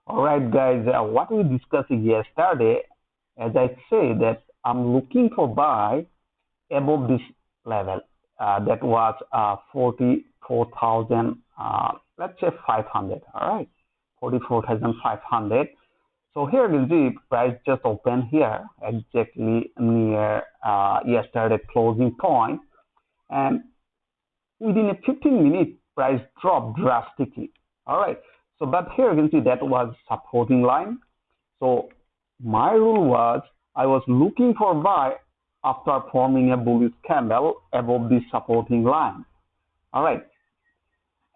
All right, guys, what we discussed yesterday, as I say that I'm looking for buy above this level. That was 44,000, let's say 500. All right, 44,500. So here you can see price just opened here exactly near yesterday closing point, and within a 15-minute price dropped drastically. All right. So, but here you can see that was supporting line. So my rule was I was looking for buy after forming a bullish candle above this supporting line. All right.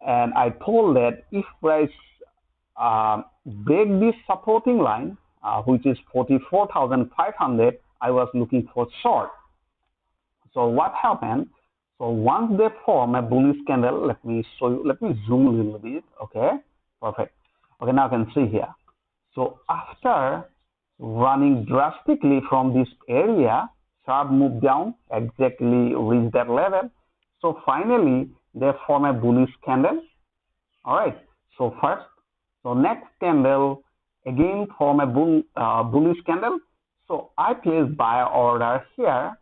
And I told that if price break this supporting line, which is 44,500, I was looking for short. So what happened? So once they form a bullish candle, let me show you, let me zoom a little bit. Okay, perfect. Okay, now you can see here. So after running drastically from this area, sharp move down, exactly reach that level. So finally, they form a bullish candle. All right. So first, so next candle again form a bullish candle. So I place buy order here,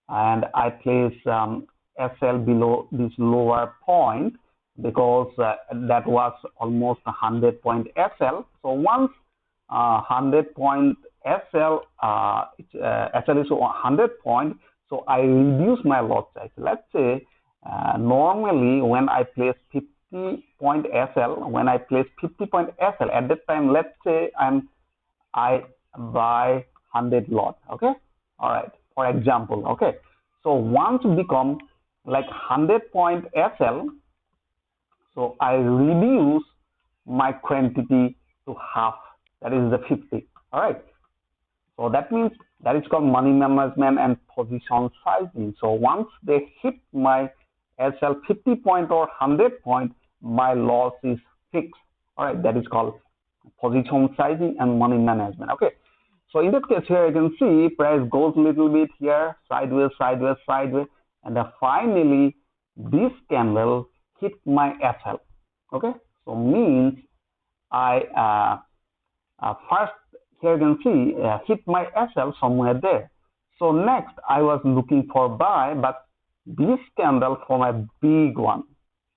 and I place SL below this lower point because that was almost 100-point SL. So once 100-point SL, SL is 100 point, so I reduce my lot size. Let's say normally when I place 50-point SL, when I place 50-point SL, at that time, let's say I buy 100 lot. Okay, all right. For example, okay. So once become like 100-point SL, so I reduce my quantity to half. That is the 50. All right. So that means that is called money management and position sizing. So once they hit my SL 50 point or 100 point, my loss is fixed. All right. That is called position sizing and money management. Okay. So in that case here, you can see price goes a little bit here, sideways, sideways, sideways, and then finally this candle hit my SL. Okay, so means I first here you can see hit my SL somewhere there. So next I was looking for buy, but this candle form a big one.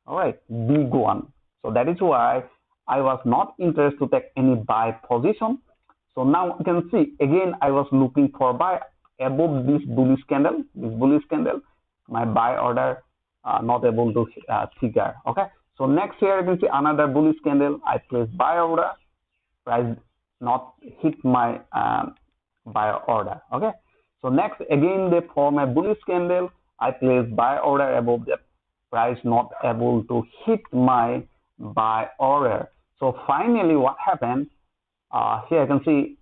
All right, big one. So that is why I was not interested to take any buy position. So now you can see again I was looking for buy above this bullish candle. My buy order not able to figure. Okay. So next here you can see another bullish candle. I place buy order. Price not hit my buy order. Okay. So next again they form a bullish candle. I place buy order above the price not able to hit my buy order. So finally what happened? Here you can see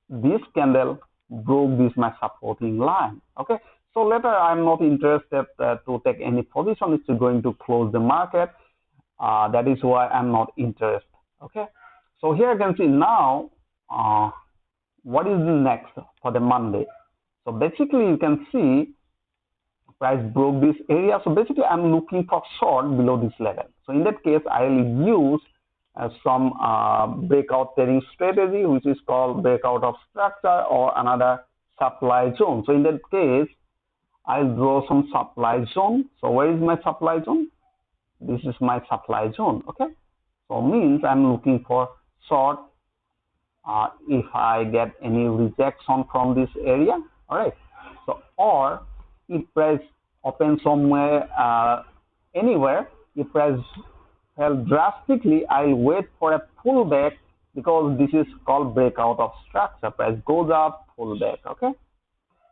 this candle broke this my supporting line. Okay, so later I'm not interested to take any position. It's going to close the market. That is why I'm not interested. Okay, so here you can see now what is the next for the Monday. So basically you can see price broke this area. So basically I'm looking for short below this level. So in that case I will use some breakout trading strategy, which is called breakout of structure or another supply zone. So in that case, I'll draw some supply zone. So where is my supply zone? This is my supply zone. Okay. So means I'm looking for short if I get any rejection from this area. All right. So or if price open somewhere anywhere, if price fell drastically, I'll wait for a pullback because this is called breakout of structure. Price goes up, pullback. Okay,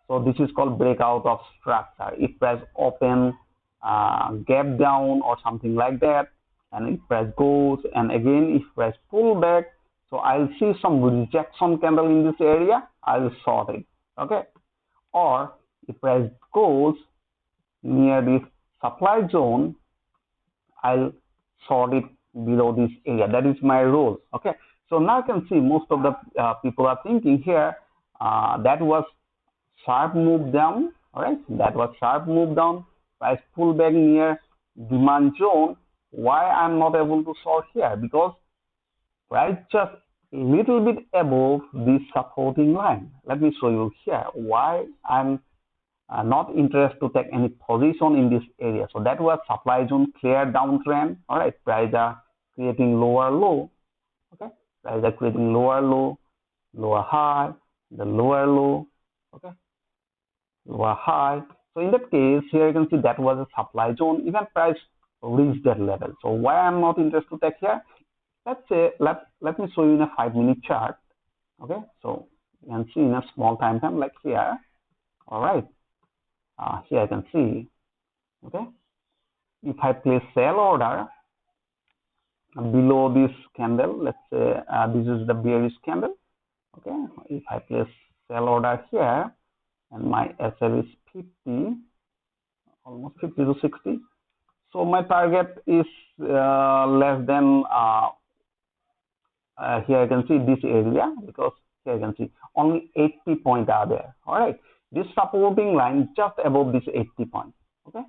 so this is called breakout of structure. If price open gap down or something like that, and if price goes, and again if price pull back, so I'll see some rejection candle in this area, I'll short it. Okay, or if price goes near this supply zone, I'll short it below this area. That is my rule. Okay, so now you can see most of the people are thinking here that was sharp move down. All right, that was sharp move down. Price pull back near demand zone. Why I'm not able to short here? Because price just little bit above this supporting line. Let me show you here why I'm not interested to take any position in this area. So that was supply zone, clear downtrend. All right, price are creating lower low. Okay, price are creating lower low, lower high, the lower low. Okay, lower high. So in that case, here you can see that was a supply zone. Even price reached that level. So why I'm not interested to take here? Let's say let me show you in a 5-minute chart. Okay, so you can see in a small time frame like here. All right, here I can see. Okay, if I place sell order below this candle, let's say this is the bearish candle. Okay, if I place sell order here and my SL is 50, almost 50 to 60. So my target is less than here I can see this area, because here I can see only 80 points are there. All right, this supporting line just above this 80 points. Okay,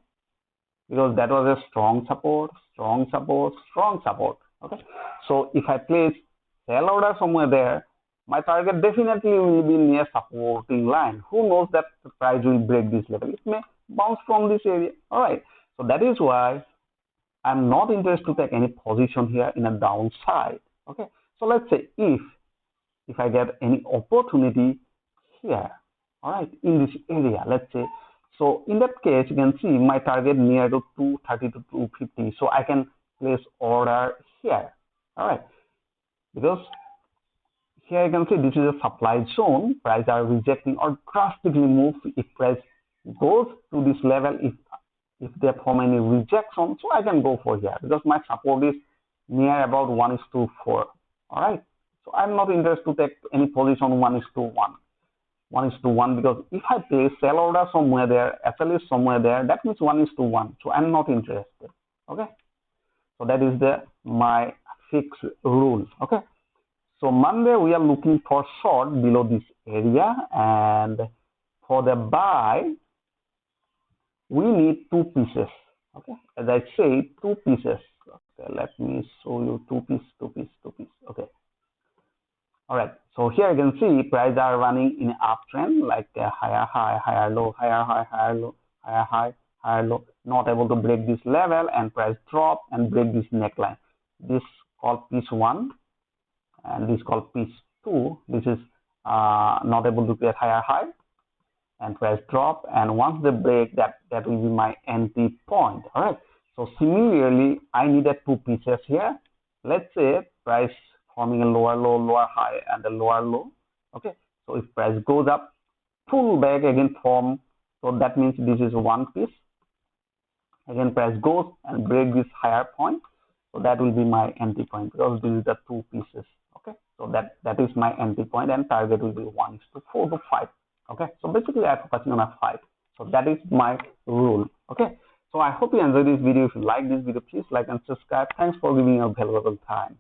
because that was a strong support, strong support, strong support. Okay, so if I place sell order somewhere there, my target definitely will be near supporting line. Who knows that the price will break this level? It may bounce from this area. All right, so that is why I'm not interested to take any position here in a downside. Okay, so let's say if I get any opportunity here, all right, in this area, let's say, so in that case, you can see my target near to 230 to 250. So I can place order here. All right, because here you can see this is a supply zone. Price are rejecting or drastically move. If price goes to this level, if they form any rejection, so I can go for here because my support is near about 1:4. All right, so I'm not interested to take any position 1:1. 1:1, because if I place sell order somewhere there, SL is somewhere there, that means 1:1. So I'm not interested. Okay, so that is my fixed rule. Okay, so Monday we are looking for short below this area, and for the buy we need two pieces. Okay, as I say, two pieces. Okay, let me show you two piece. Okay. All right, so here you can see prices are running in uptrend, like higher high, higher low, higher high, higher low, higher high, higher low, not able to break this level, and price drop and break this neckline. This called piece 1 and this called piece 2. This is not able to create higher high and price drop, and once they break, that will be my entry point. All right, so similarly I needed two pieces here. Let's say price forming a lower low, lower high, and a lower low. Okay, so if price goes up, pull back again form, so that means this is one piece. Again price goes and break this higher point, so that will be my entry point, because this is the two pieces. Okay, so that is my entry point, and target will be 1:4 to 5. Okay, so basically I'm focusing on a 5. So that is my rule. Okay, so I hope you enjoyed this video. If you like this video, please like and subscribe. Thanks for giving your valuable time.